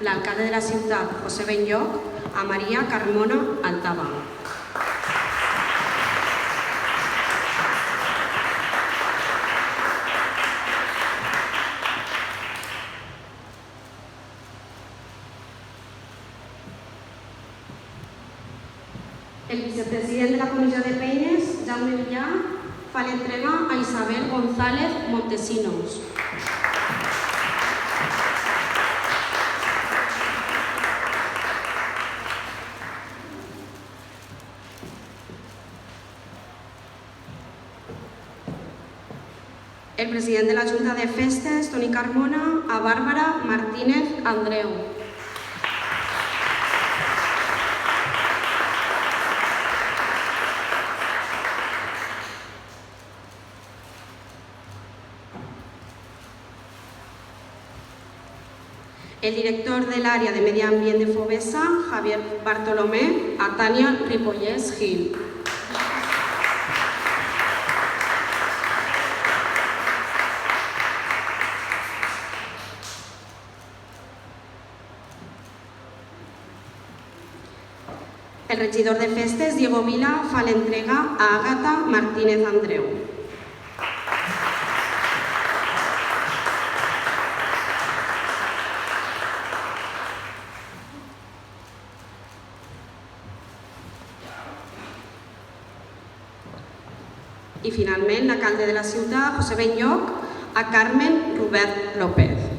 l'alcalde de la ciutat, José Benlloch, a Maria Carmona Altaba. El vicepresident de la Comissió de Penyes, Jaume Villà, fa l'entrega a Isabel González Montesinos. El president de la Junta de Festes, Toni Carmona, a Bàrbara Martínez Andreu. El director de l'àrea de Medi Ambient de Fovesa, Javier Bartolomé, a Tània Ripollès Gil. El regidor de Festes, Diego Vila, fa l'entrega a Àgata Martínez Andreu. I finalment, l'alcalde de la ciutat, José Benlloch, a Carmen Robert López.